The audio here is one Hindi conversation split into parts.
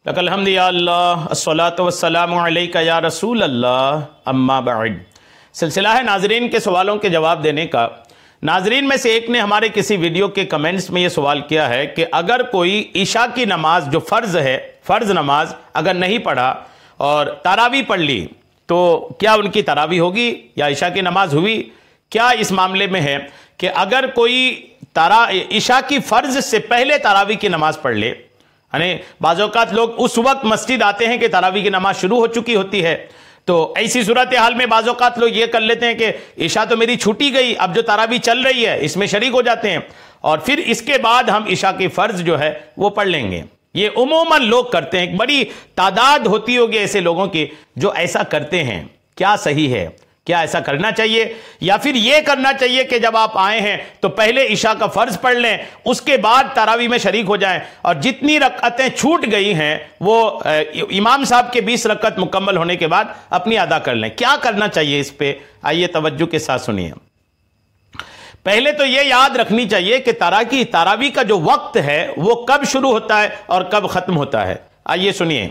लकल हम्द या अल्लाह अस्सलातु वस्सलामु अलैका या रसूल अल्लाह अम्मा बाद। सिलसिला है नाजरीन के सवालों के जवाब देने का। नाजरीन में से एक ने हमारे किसी वीडियो के कमेंट्स में ये सवाल किया है कि अगर कोई इशा की नमाज जो फ़र्ज़ है, फ़र्ज़ नमाज अगर नहीं पढ़ा और तरावी पढ़ ली तो क्या उनकी तरावी होगी या इशा की नमाज हुई? क्या इस मामले में है कि अगर कोई इशा की फ़र्ज़ से पहले तरावी की नमाज पढ़ ले, यानी बाज़ औक़ात लोग उस वक्त मस्जिद आते हैं कि तरावी की नमाज शुरू हो चुकी होती है, तो ऐसी सूरत हाल में बाज़ औक़ात लोग ये कर लेते हैं कि इशा तो मेरी छूटी गई, अब जो तरावी चल रही है इसमें शरीक हो जाते हैं और फिर इसके बाद हम इशा की फ़र्ज़ जो है वो पढ़ लेंगे। ये उमूमन लोग करते हैं, एक बड़ी तादाद होती होगी ऐसे लोगों की जो ऐसा करते हैं। क्या सही है? क्या ऐसा करना चाहिए या फिर यह करना चाहिए कि जब आप आए हैं तो पहले इशा का फर्ज पढ़ लें, उसके बाद तरावी में शरीक हो जाएं और जितनी रकअतें छूट गई हैं वो इमाम साहब के 20 रकअत मुकम्मल होने के बाद अपनी अदा कर लें? क्या करना चाहिए इस पे? आइए तवज्जो के साथ सुनिए। पहले तो यह याद रखनी चाहिए कि तरावी का जो वक्त है वो कब शुरू होता है और कब खत्म होता है। आइए सुनिए।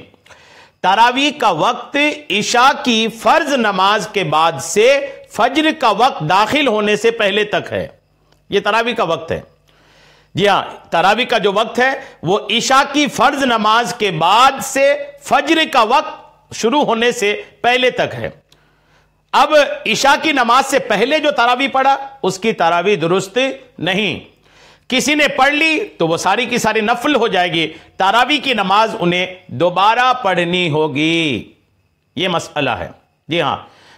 तरावी का वक्त इशा की फर्ज नमाज के बाद से फज्र का वक्त दाखिल होने से पहले तक है। यह तरावी का वक्त है। जी हां, तरावी का जो वक्त है वो इशा की फर्ज नमाज के बाद से फज्र का वक्त शुरू होने से पहले तक है। अब इशा की नमाज से पहले जो तरावी पढ़ा उसकी तरावी दुरुस्त नहीं। किसी ने पढ़ ली तो वो सारी की सारी नफल हो जाएगी, तरावी की नमाज उन्हें दोबारा पढ़नी होगी। ये मसला है। जी हां,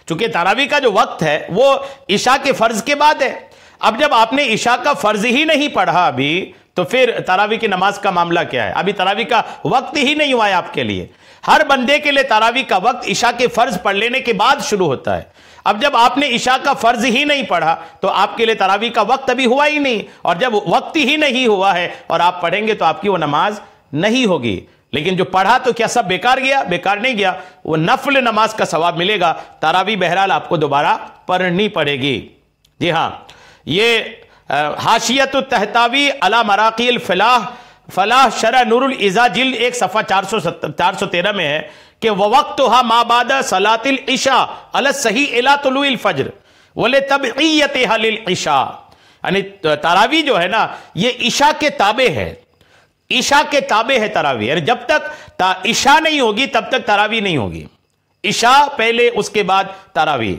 चूंकि तरावी का जो वक्त है वो इशा के फर्ज के बाद है। अब जब आपने इशा का फर्ज ही नहीं पढ़ा अभी तो फिर तरावी की नमाज का मामला क्या है? अभी तरावी का वक्त ही नहीं हुआ है आपके लिए। हर बंदे के लिए तरावी का वक्त इशा के फर्ज पढ़ लेने के बाद शुरू होता है। अब जब आपने इशा का फर्ज ही नहीं पढ़ा तो आपके लिए तरावी का वक्त अभी हुआ ही नहीं, और जब वक्त ही नहीं हुआ है और आप पढ़ेंगे तो आपकी वो नमाज नहीं होगी। लेकिन जो पढ़ा तो क्या सब बेकार गया? बेकार नहीं गया, वो नफल नमाज का सवाब मिलेगा। तरावी बहरहाल आपको दोबारा पढ़नी पड़ेगी। जी हां, ये हाशियत तहतावी अला मराक़िल फलाह शरह नूरुल इज़ा जिल्द 1 सफ़ा 413 में है कि वक़्तुहा मा बादा सलातिल इशा अला सही इला तुलुइल फज्र वले तबइयतिहा लिल इशा। यानी तरावी जो है ना ये इशा के ताबे है। इशा के ताबे है तरावी, यानी जब तक इशा नहीं होगी तब तक तरावी नहीं होगी। इशा पहले, उसके बाद तरावी।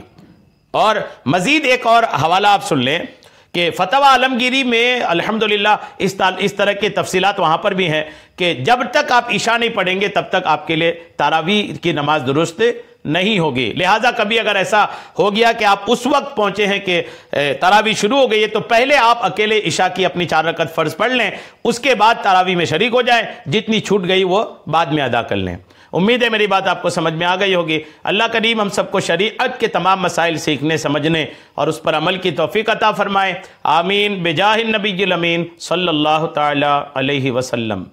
और मजीद एक और हवाला आप सुन लें कि फतवा आलमगीरी में अल्हम्दुलिल्लाह इस तरह के तफसीलात वहाँ पर भी हैं कि जब तक आप इशा नहीं पढ़ेंगे तब तक आपके लिए तरावी की नमाज दुरुस्त नहीं होगी। लिहाजा कभी अगर ऐसा हो गया कि आप उस वक्त पहुंचे हैं कि तरावी शुरू हो गई है तो पहले आप अकेले इशा की अपनी 4 रकअत फ़र्ज पढ़ लें, उसके बाद तरावी में शरीक हो जाएं, जितनी छूट गई वो बाद में अदा कर लें। उम्मीद है मेरी बात आपको समझ में आ गई होगी। अल्लाह करीम हम सबको शरीअत के तमाम मसाइल सीखने, समझने और उस पर अमल की तौफीक अता फरमाए। आमीन। बेजाहिन नबील अमीन सल्लल्लाहु तआला अलैहि वसल्लम।